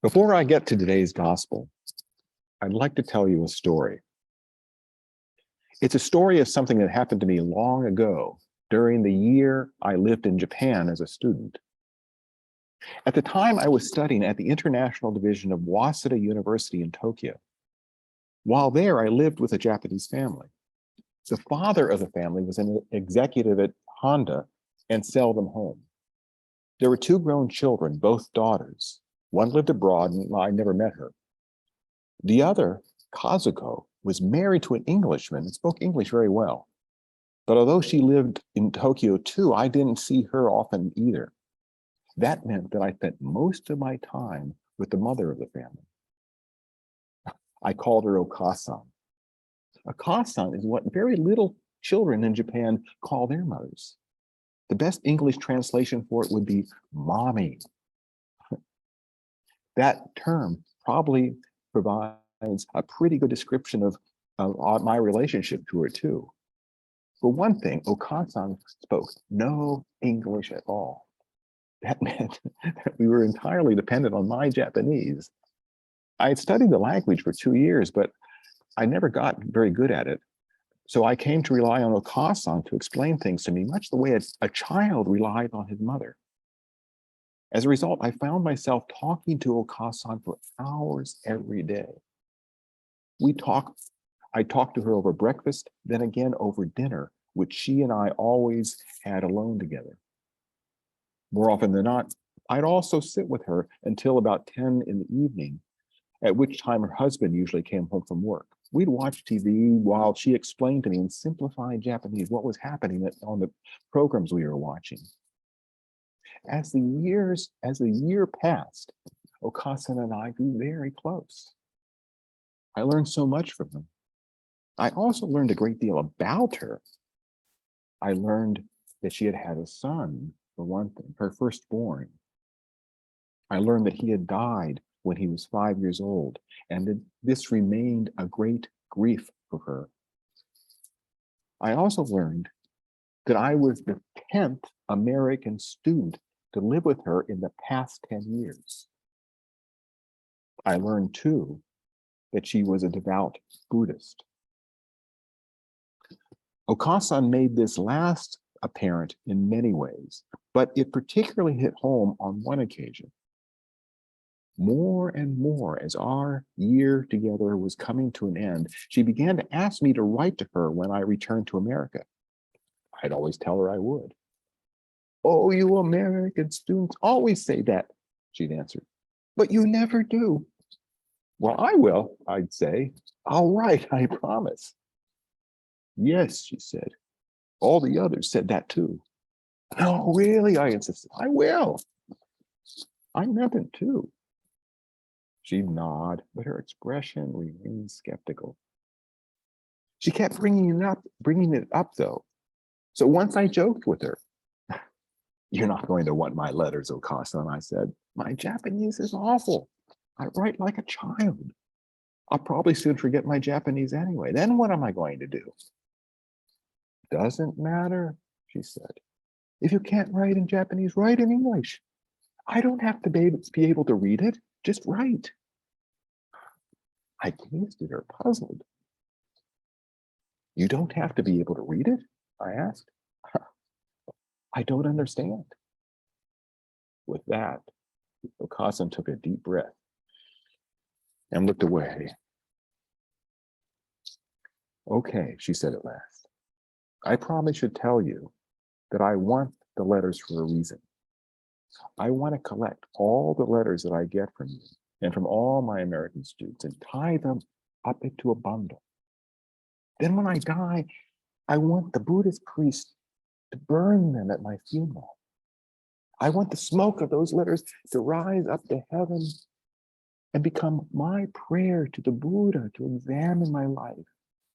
Before I get to today's gospel, I'd like to tell you a story. It's a story of something that happened to me long ago during the year I lived in Japan as a student. At the time, I was studying at the International Division of Waseda University in Tokyo. While there, I lived with a Japanese family. The father of the family was an executive at Honda and seldom home. There were two grown children, both daughters. One lived abroad and I never met her. The other, Kazuko, was married to an Englishman and spoke English very well. But although she lived in Tokyo too, I didn't see her often either. That meant that I spent most of my time with the mother of the family. I called her Okasan. Okasan is what very little children in Japan call their mothers. The best English translation for it would be mommy. That term probably provides a pretty good description of my relationship to her too. For one thing, Okasan spoke no English at all. That meant that we were entirely dependent on my Japanese. I had studied the language for 2 years, but I never got very good at it. So I came to rely on Okasan to explain things to me, much the way a child relied on his mother. As a result, I found myself talking to Okasan for hours every day. I talked to her over breakfast, then again over dinner, which she and I always had alone together. More often than not, I'd also sit with her until about 10 in the evening, at which time her husband usually came home from work. We'd watch TV while she explained to me in simplified Japanese what was happening on the programs we were watching. As the year passed, Okasan and I grew very close. I learned so much from her. I also learned a great deal about her. I learned that she had had a son, for one thing, her firstborn. I learned that he had died when he was 5 years old, and that this remained a great grief for her. I also learned that I was the 10th American student to live with her in the past 10 years. I learned too that she was a devout Buddhist. Okasan made this last apparent in many ways, but it particularly hit home on one occasion. More and more, as our year together was coming to an end, she began to ask me to write to her when I returned to America. I'd always tell her I would. "Oh, you American students always say that," she'd answer, "but you never do." "Well, I will," I'd say. "I'll write, I promise." "Yes," she said. "All the others said that too." "No, really," I insisted. "I will." "I meant it too." She'd nod, but her expression remained skeptical. She kept bringing it up though. So once I joked with her, "You're not going to want my letters, Okasan," I said. "My Japanese is awful. I write like a child. I'll probably soon forget my Japanese anyway. Then what am I going to do?" "Doesn't matter," she said. "If you can't write in Japanese, write in English. I don't have to be able to read it. Just write." I gazed at her, puzzled. "You don't have to be able to read it?" I asked. "I don't understand." With that, Okasan took a deep breath and looked away. "Okay," she said at last. "I probably should tell you that I want the letters for a reason. I want to collect all the letters that I get from you and from all my American students and tie them up into a bundle. Then when I die, I want the Buddhist priest to burn them at my funeral. I want the smoke of those letters to rise up to heaven and become my prayer to the Buddha to examine my life,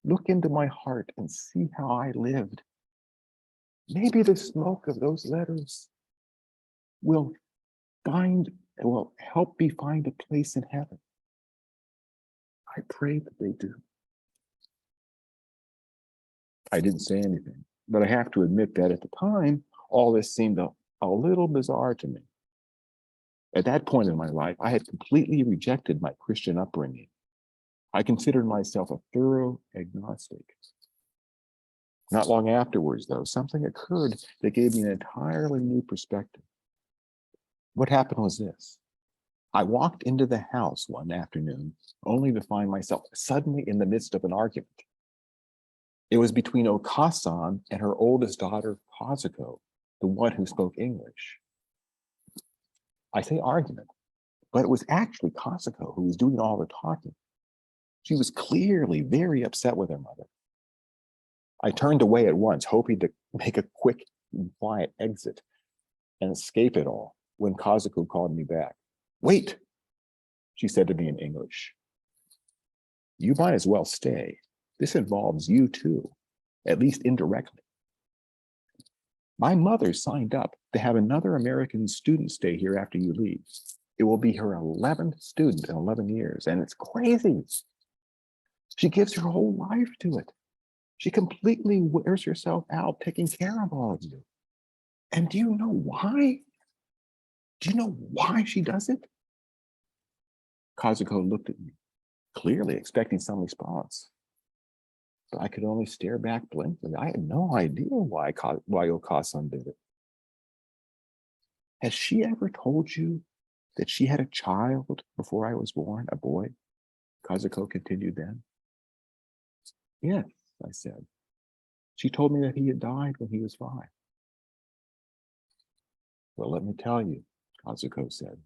look into my heart and see how I lived. Maybe the smoke of those letters will help me find a place in heaven. I pray that they do." I didn't say anything, but I have to admit that at the time, all this seemed a little bizarre to me. At that point in my life, I had completely rejected my Christian upbringing. I considered myself a thorough agnostic. Not long afterwards, though, something occurred that gave me an entirely new perspective. What happened was this. I walked into the house one afternoon, only to find myself suddenly in the midst of an argument. It was between Okasan and her oldest daughter, Kazuko, the one who spoke English. I say argument, but it was actually Kazuko who was doing all the talking. She was clearly very upset with her mother. I turned away at once, hoping to make a quick and quiet exit and escape it all, when Kazuko called me back. Wait, she said to me in English. You might as well stay. This involves you too, at least indirectly. My mother signed up to have another American student stay here after you leave. It will be her 11th student in 11 years, and it's crazy. She gives her whole life to it. She completely wears herself out taking care of all of you. And do you know why? Do you know why she does it? Kazuko looked at me, clearly expecting some response. But I could only stare back blankly. I had no idea why Okasan did it. Has she ever told you that she had a child before I was born, a boy? Kazuko continued then. Yes, I said. She told me that he had died when he was 5. Well, let me tell you, Kazuko said.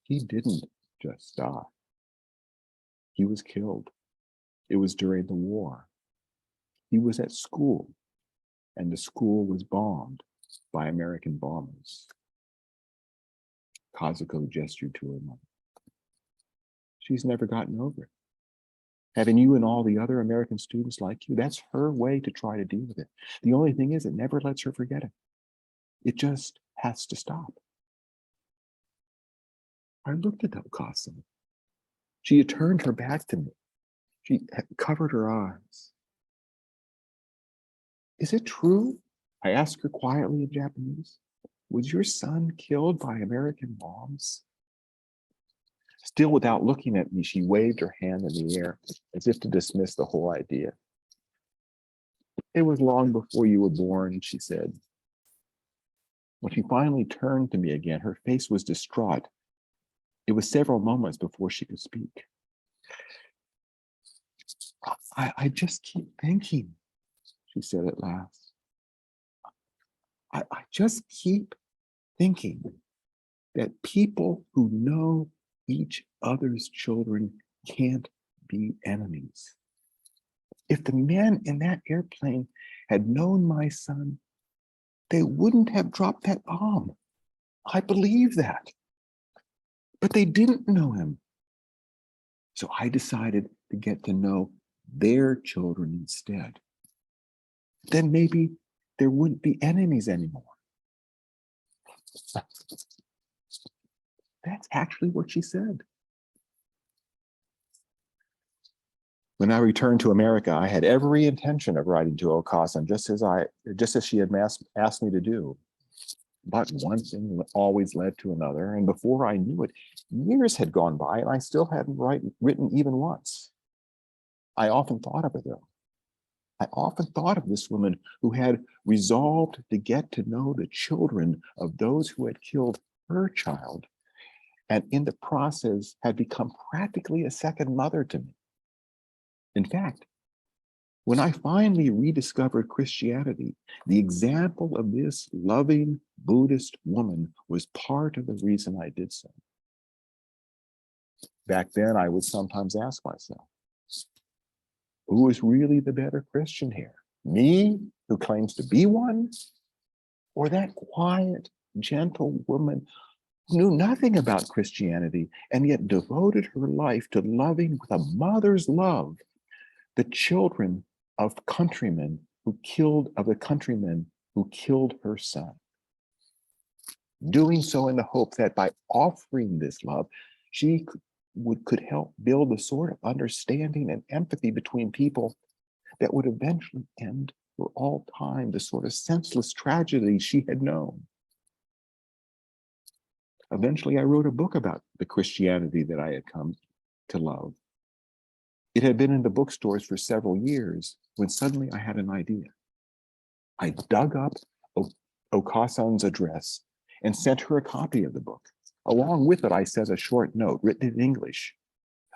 He didn't just die. He was killed. It was during the war. He was at school, and the school was bombed by American bombers. Kazuko gestured to her mother. She's never gotten over it. Having you and all the other American students like you, that's her way to try to deal with it. The only thing is, it never lets her forget it. It just has to stop. I looked at Okasan. She had turned her back to me. She had covered her eyes. Is it true? I asked her quietly in Japanese. Was your son killed by American bombs? Still without looking at me, she waved her hand in the air as if to dismiss the whole idea. It was long before you were born, she said. When she finally turned to me again, her face was distraught. It was several moments before she could speak. I just keep thinking, she said at last. I just keep thinking that people who know each other's children can't be enemies. If the men in that airplane had known my son, they wouldn't have dropped that bomb. I believe that. But they didn't know him. So I decided to get to know their children instead. Then maybe there wouldn't be enemies anymore. That's actually what she said. When I returned to America, I had every intention of writing to Okasan, just as she had asked me to do. But one thing always led to another, and before I knew it, years had gone by, and I still hadn't written even once. I often thought of her, though. I often thought of this woman who had resolved to get to know the children of those who had killed her child, and in the process had become practically a second mother to me. In fact, when I finally rediscovered Christianity, the example of this loving Buddhist woman was part of the reason I did so. Back then, I would sometimes ask myself, who is really the better Christian here? Me, who claims to be one, or that quiet, gentle woman who knew nothing about Christianity and yet devoted her life to loving with a mother's love the children of the countrymen who killed her son, doing so in the hope that by offering this love, she could help build a sort of understanding and empathy between people that would eventually end for all time the sort of senseless tragedy she had known. Eventually, I wrote a book about the Christianity that I had come to love. It had been in the bookstores for several years when suddenly I had an idea. I dug up Okasan's address and sent her a copy of the book. Along with it, I sent a short note written in English.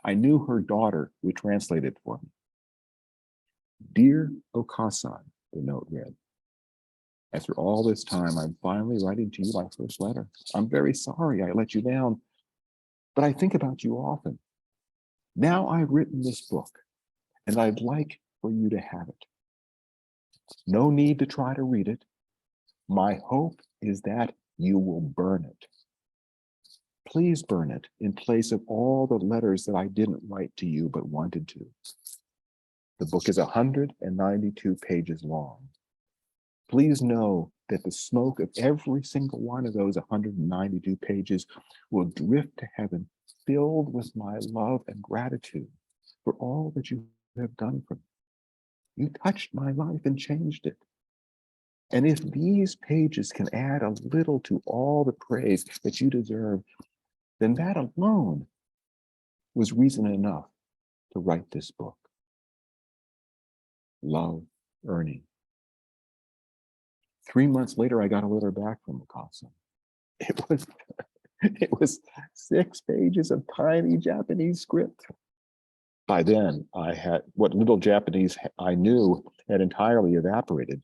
I knew her daughter would translate it for me. Dear Okasan, the note read, after all this time, I'm finally writing to you my first letter. I'm very sorry I let you down, but I think about you often. Now I've written this book, and I'd like for you to have it. No need to try to read it. My hope is that you will burn it. Please burn it in place of all the letters that I didn't write to you but wanted to. The book is 192 pages long. Please know that the smoke of every single one of those 192 pages will drift to heaven, filled with my love and gratitude for all that you have done for me. You touched my life and changed it. And if these pages can add a little to all the praise that you deserve, then that alone was reason enough to write this book. Love, Ernie. 3 months later, I got a letter back from Okasan. It was 6 pages of tiny Japanese script. By then, I had what little Japanese I knew had entirely evaporated.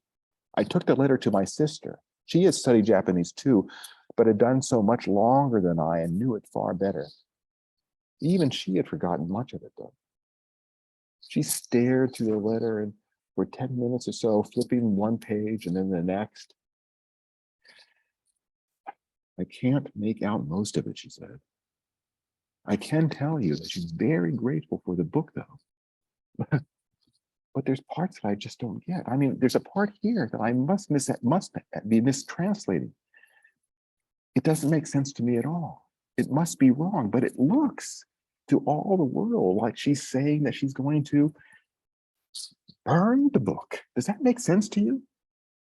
I took the letter to my sister. She had studied Japanese too, but had done so much longer than I and knew it far better. Even she had forgotten much of it, though. She stared through the letter and for 10 minutes or so, flipping one page and then the next. I can't make out most of it, she said. I can tell you that she's very grateful for the book, though. But there's parts that I just don't get. I mean, there's a part here that I must be mistranslating. It doesn't make sense to me at all. It must be wrong, but it looks to all the world like she's saying that she's going to burn the book. Does that make sense to you?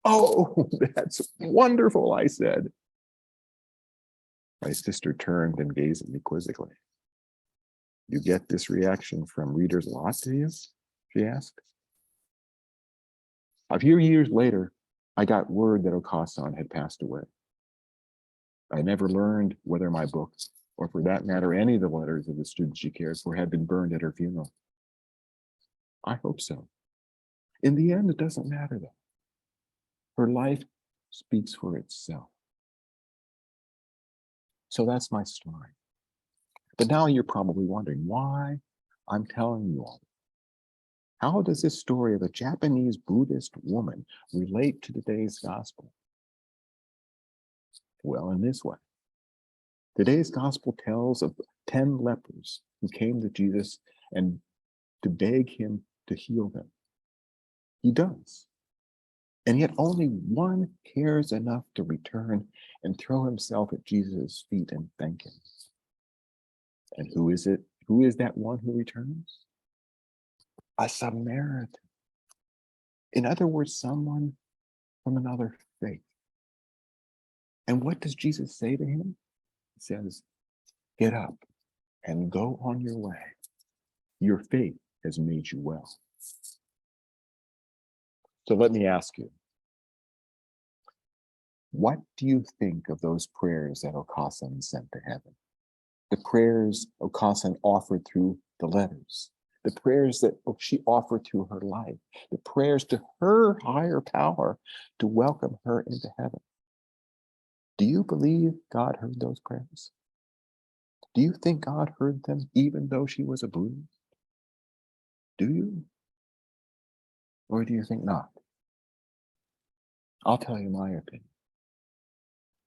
Oh, that's wonderful, I said. My sister turned and gazed at me quizzically. You get this reaction from readers a lot, do you? She asked. A few years later, I got word that Okasan had passed away. I never learned whether my book, or for that matter, any of the letters of the students she cared for, had been burned at her funeral. I hope so. In the end, it doesn't matter, though. Her life speaks for itself. So that's my story. But now you're probably wondering why I'm telling you all. How does this story of a Japanese Buddhist woman relate to today's gospel? Well, in this way. Today's gospel tells of 10 lepers who came to Jesus and to beg him to heal them. He does. And yet only one cares enough to return and throw himself at Jesus' feet and thank him. And who is it? Who is that one who returns? A Samaritan. In other words, someone from another faith. And what does Jesus say to him? He says, get up and go on your way. Your faith has made you well. So let me ask you, what do you think of those prayers that Okasan sent to heaven? The prayers Okasan offered through the letters, the prayers that she offered through her life, the prayers to her higher power to welcome her into heaven. Do you believe God heard those prayers? Do you think God heard them even though she was a Buddhist? Do you? Or do you think not? I'll tell you my opinion.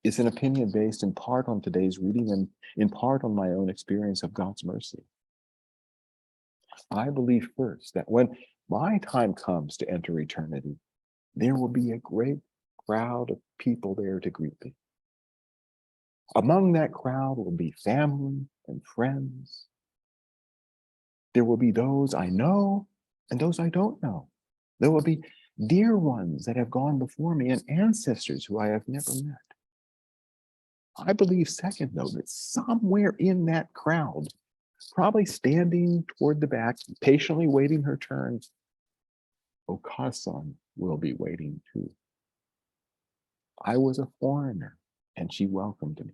It's an opinion based in part on today's reading and in part on my own experience of God's mercy. I believe first that when my time comes to enter eternity, there will be a great crowd of people there to greet me. Among that crowd will be family and friends. There will be those I know and those I don't know. There will be dear ones that have gone before me and ancestors who I have never met. I believe, second, though, that somewhere in that crowd, probably standing toward the back, patiently waiting her turn, Okasan will be waiting too. I was a foreigner, and she welcomed me.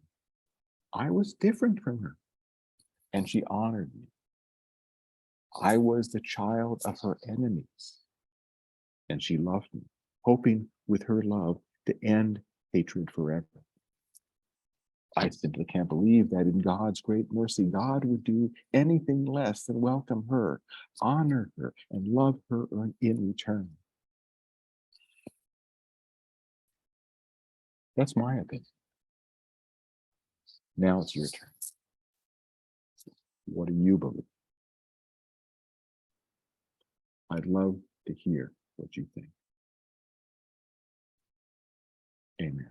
I was different from her, and she honored me. I was the child of her enemies, and she loved me, hoping with her love to end hatred forever. I simply can't believe that in God's great mercy, God would do anything less than welcome her, honor her, and love her in return. That's my opinion. Now it's your turn. What do you believe? I'd love to hear what you think. Amen.